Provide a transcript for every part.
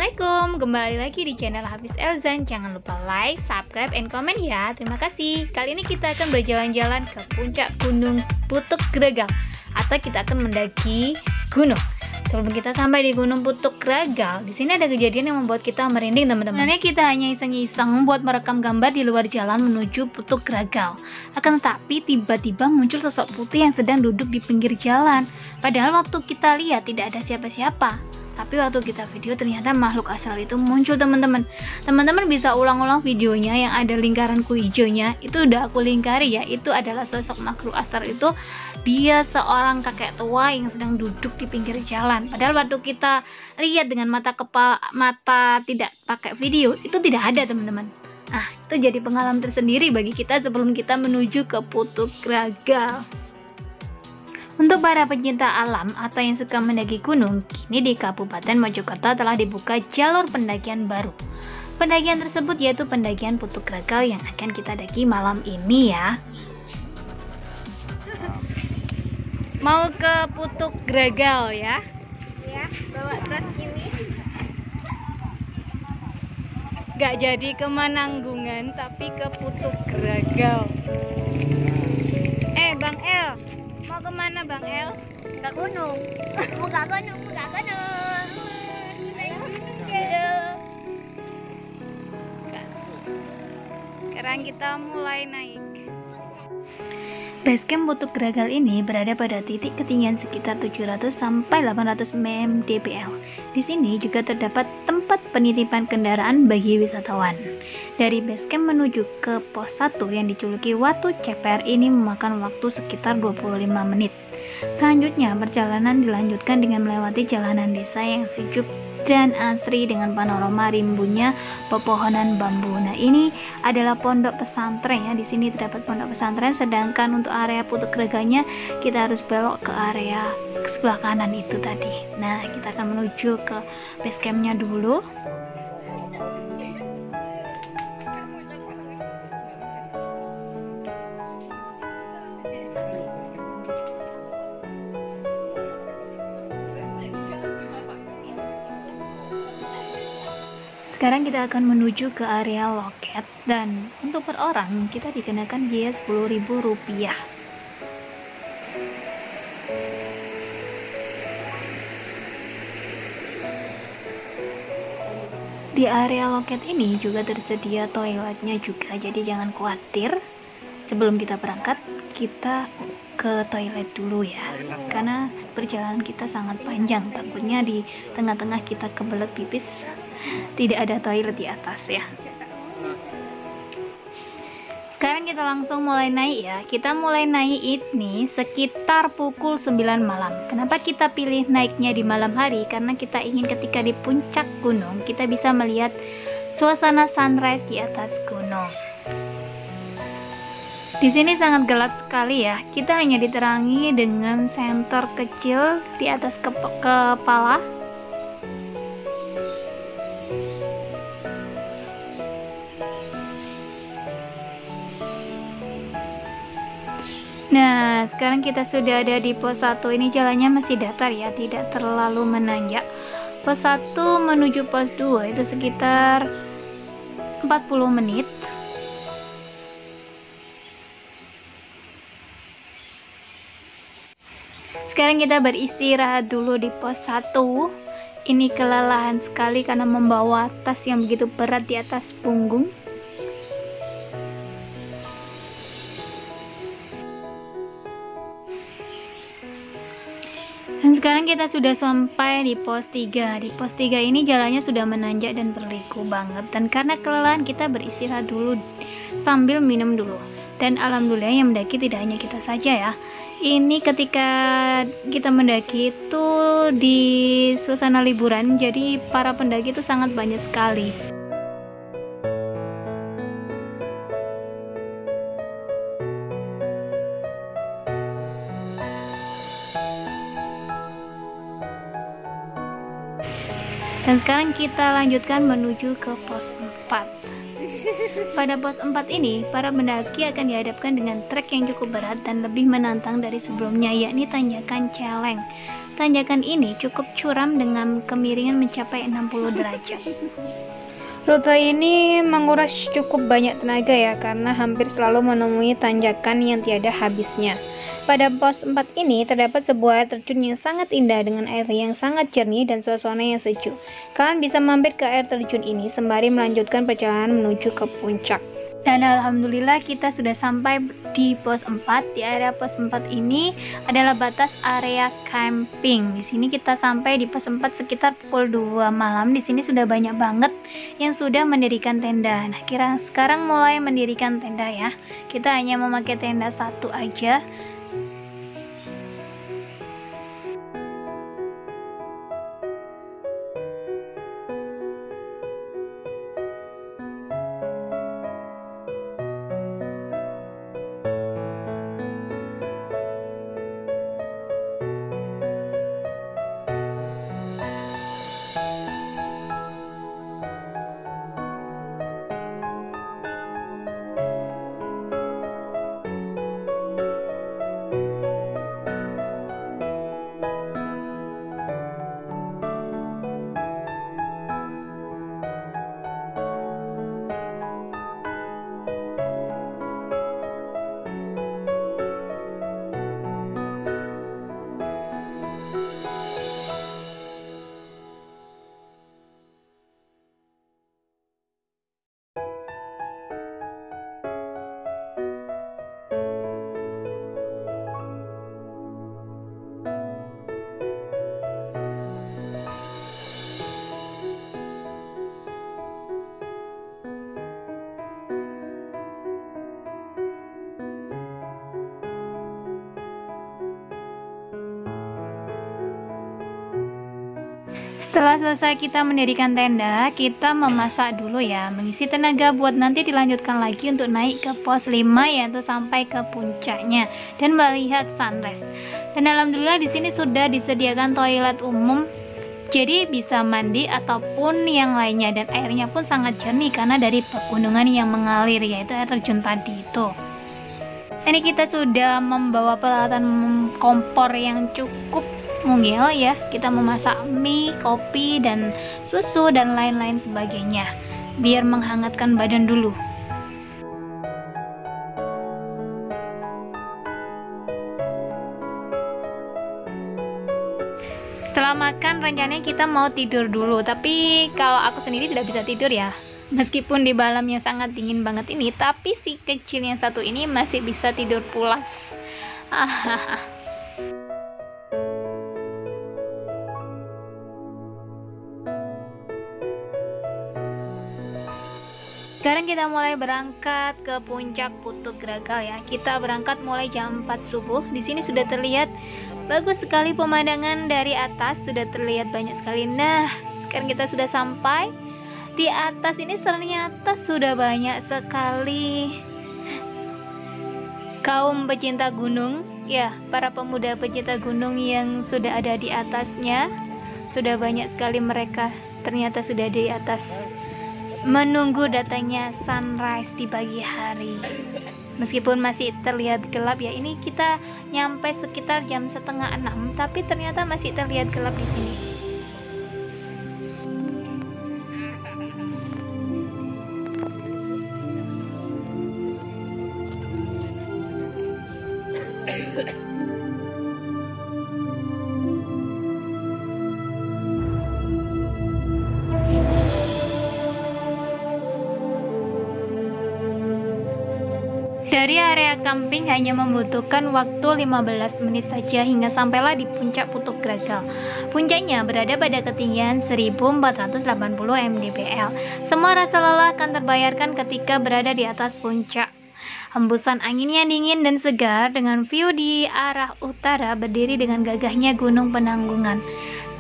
Assalamualaikum, kembali lagi di channel Hafiz Elzan. Jangan lupa like, subscribe, and comment ya. Terima kasih. Kali ini kita akan berjalan-jalan ke puncak Gunung Putuk Gragal, atau kita akan mendaki gunung. Sebelum kita sampai di Gunung Putuk Gragal, di sini ada kejadian yang membuat kita merinding, teman-teman. Sebenarnya kita hanya iseng-iseng buat merekam gambar di luar jalan menuju Putuk Gragal. Akan tetapi tiba-tiba muncul sosok putih yang sedang duduk di pinggir jalan. Padahal waktu kita lihat tidak ada siapa-siapa. Tapi waktu kita video ternyata makhluk astral itu muncul, teman-teman. Teman-teman bisa ulang-ulang videonya yang ada lingkaran hijaunya. Itu udah aku lingkari ya. Itu adalah sosok makhluk astral itu. Dia seorang kakek tua yang sedang duduk di pinggir jalan. Padahal waktu kita lihat dengan mata tidak pakai video, itu tidak ada, teman-teman. Nah, itu jadi pengalaman tersendiri bagi kita sebelum kita menuju ke Putuk Gragal. Untuk para pencinta alam atau yang suka mendaki gunung, kini di Kabupaten Mojokerto telah dibuka jalur pendakian baru. Pendakian tersebut yaitu pendakian Putuk Gragal yang akan kita daki malam ini ya. Mau ke Putuk Gragal ya? Ya, bawa tas ini. Gak jadi ke Mananggungan tapi ke Putuk Gragal. Bang El, mau kemana Bang El? Ke gunung. Mau ke gunung. Sekarang kita mulai naik. Basecamp Putuk Gragal ini berada pada titik ketinggian sekitar 700 sampai 800 mdpl. Di sini juga terdapat tempat penitipan kendaraan bagi wisatawan. Dari basecamp menuju ke pos 1 yang dijuluki Watu Ceper ini memakan waktu sekitar 25 menit. Selanjutnya perjalanan dilanjutkan dengan melewati jalanan desa yang sejuk dan asri dengan panorama rimbunnya pepohonan bambu. Nah, ini adalah pondok pesantren ya. Di sini terdapat pondok pesantren, sedangkan untuk area Putuk Gragalnya kita harus belok ke area sebelah kanan itu tadi. Nah, kita akan menuju ke base campnya dulu. Sekarang kita akan menuju ke area loket, dan untuk per orang kita dikenakan biaya Rp10.000. Di area loket ini juga tersedia toiletnya juga, jadi jangan khawatir. Sebelum kita berangkat, kita ke toilet dulu ya, karena perjalanan kita sangat panjang. Takutnya di tengah-tengah kita kebelet pipis, tidak ada toilet di atas ya. Sekarang kita langsung mulai naik ya. Kita mulai naik ini sekitar pukul 9 malam. Kenapa kita pilih naiknya di malam hari? Karena kita ingin ketika di puncak gunung kita bisa melihat suasana sunrise di atas gunung. Di sini sangat gelap sekali ya. Kita hanya diterangi dengan senter kecil di atas kepala. Nah, sekarang kita sudah ada di pos 1. Ini jalannya masih datar ya, tidak terlalu menanjak. Pos 1 menuju pos 2 itu sekitar 40 menit. Sekarang kita beristirahat dulu di pos 1. Ini kelelahan sekali karena membawa tas yang begitu berat di atas punggung. Dan sekarang kita sudah sampai di pos 3. Di pos 3 ini jalannya sudah menanjak dan berliku banget. Dan karena kelelahan kita beristirahat dulu sambil minum dulu. Dan alhamdulillah yang mendaki tidak hanya kita saja ya. Ini ketika kita mendaki itu di suasana liburan, jadi para pendaki itu sangat banyak sekali. Dan sekarang kita lanjutkan menuju ke pos 4. Pada pos 4 ini, para pendaki akan dihadapkan dengan trek yang cukup berat dan lebih menantang dari sebelumnya, yakni tanjakan Celeng. Tanjakan ini cukup curam dengan kemiringan mencapai 60 derajat. Rute ini menguras cukup banyak tenaga ya, karena hampir selalu menemui tanjakan yang tiada habisnya. Pada pos 4 ini terdapat sebuah air terjun yang sangat indah dengan air yang sangat jernih dan suasana yang sejuk. Kalian bisa mampir ke air terjun ini sembari melanjutkan perjalanan menuju ke puncak. Dan alhamdulillah kita sudah sampai di pos 4. Di area pos 4 ini adalah batas area camping. Di sini kita sampai di pos 4 sekitar pukul 2 malam. Di sini sudah banyak banget yang sudah mendirikan tenda. Nah, sekarang mulai mendirikan tenda ya. Kita hanya memakai tenda satu aja. Setelah selesai kita mendirikan tenda, kita memasak dulu ya, mengisi tenaga buat nanti dilanjutkan lagi untuk naik ke pos 5, yaitu sampai ke puncaknya dan melihat sunrise. Dan alhamdulillah di sini sudah disediakan toilet umum, jadi bisa mandi ataupun yang lainnya, dan airnya pun sangat jernih karena dari pegunungan yang mengalir, yaitu air terjun tadi itu. Ini kita sudah membawa peralatan kompor yang cukup mungil ya. Kita memasak mie, kopi, dan susu dan lain-lain sebagainya biar menghangatkan badan dulu. Setelah makan rencananya kita mau tidur dulu, tapi kalau aku sendiri tidak bisa tidur ya. Meskipun di malam yang sangat dingin banget ini, tapi si kecil yang satu ini masih bisa tidur pulas. Sekarang kita mulai berangkat ke puncak Putuk Gragal ya. Kita berangkat mulai jam 4 subuh. Di sini sudah terlihat bagus sekali pemandangan dari atas, sudah terlihat banyak sekali. Nah, sekarang kita sudah sampai di atas ini, ternyata sudah banyak sekali kaum pecinta gunung ya, para pemuda pecinta gunung yang sudah ada di atasnya. Sudah banyak sekali mereka ternyata sudah di atas menunggu datangnya sunrise di pagi hari. Meskipun masih terlihat gelap ya, ini kita nyampe sekitar jam 5:30, tapi ternyata masih terlihat gelap di sini. Dari area camping hanya membutuhkan waktu 15 menit saja hingga sampailah di puncak Putuk Gragal. Puncaknya berada pada ketinggian 1480 mdpl. Semua rasa lelah akan terbayarkan ketika berada di atas puncak. Hembusan angin yang dingin dan segar dengan view di arah utara berdiri dengan gagahnya Gunung Penanggungan.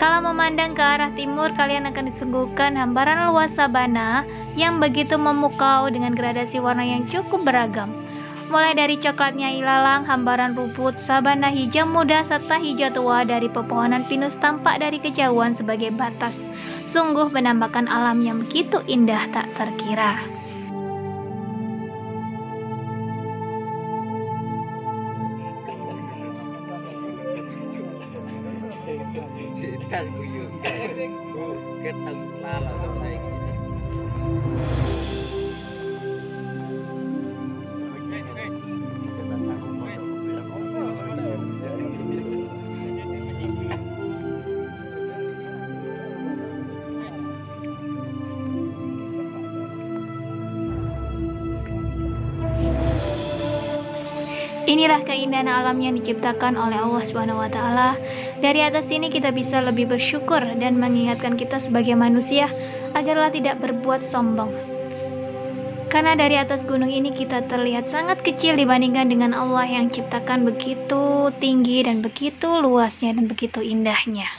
Kalau memandang ke arah timur, kalian akan disuguhkan hamparan luas sabana yang begitu memukau dengan gradasi warna yang cukup beragam. Mulai dari coklatnya ilalang, hamparan rumput, sabana hijau muda, serta hijau tua dari pepohonan pinus tampak dari kejauhan sebagai batas. Sungguh menambahkan alam yang begitu indah tak terkira. Tas guyu. Ketemu lala sama saya gitu. Inilah keindahan alam yang diciptakan oleh Allah Subhanahu wa taala. Dari atas sini kita bisa lebih bersyukur dan mengingatkan kita sebagai manusia agarlah tidak berbuat sombong. Karena dari atas gunung ini kita terlihat sangat kecil dibandingkan dengan Allah yang ciptakan begitu tinggi dan begitu luasnya dan begitu indahnya.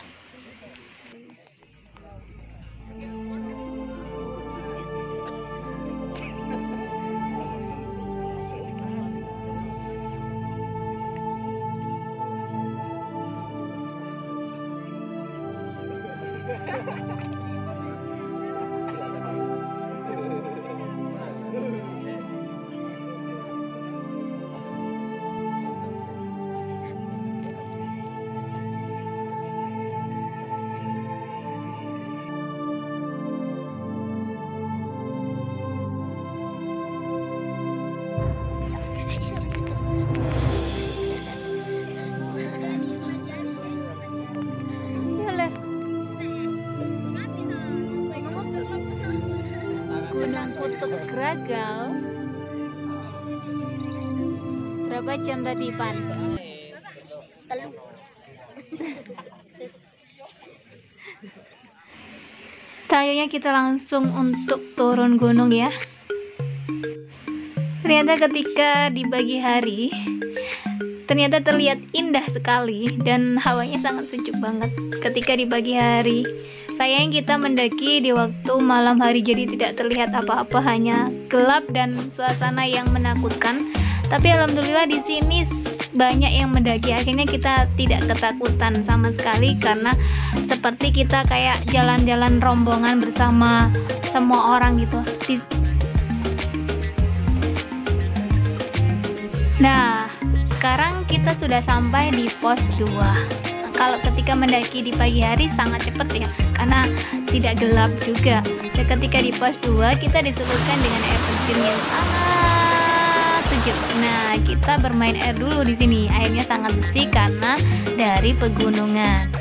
Gunung Putuk Gragal. Berapa jam tadi, Pan? Selanjutnya kita langsung untuk turun gunung ya. Ternyata ketika di pagi hari ternyata terlihat indah sekali dan hawanya sangat sejuk banget ketika di pagi hari. Sayang kita mendaki di waktu malam hari jadi tidak terlihat apa-apa, hanya gelap dan suasana yang menakutkan. Tapi alhamdulillah di sini banyak yang mendaki, akhirnya kita tidak ketakutan sama sekali karena seperti kita kayak jalan-jalan rombongan bersama semua orang gitu. Nah, sekarang kita sudah sampai di pos 2. Kalau ketika mendaki di pagi hari sangat cepat ya, karena tidak gelap juga. Dan ketika di pos 2 kita disuguhkan dengan air terjun yang sangat sejuk. Nah, kita bermain air dulu di sini. Airnya sangat bersih karena dari pegunungan.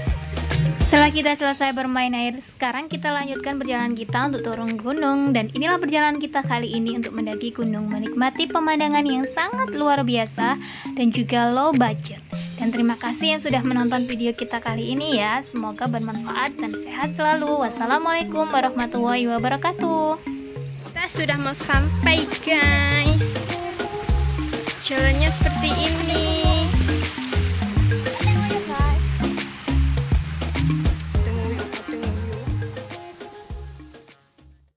Setelah kita selesai bermain air, sekarang kita lanjutkan perjalanan kita untuk turun gunung. Dan inilah perjalanan kita kali ini untuk mendaki gunung, menikmati pemandangan yang sangat luar biasa dan juga low budget. Dan terima kasih yang sudah menonton video kita kali ini ya. Semoga bermanfaat dan sehat selalu. Wassalamualaikum warahmatullahi wabarakatuh. Kita sudah mau sampai guys. Jalannya seperti ini.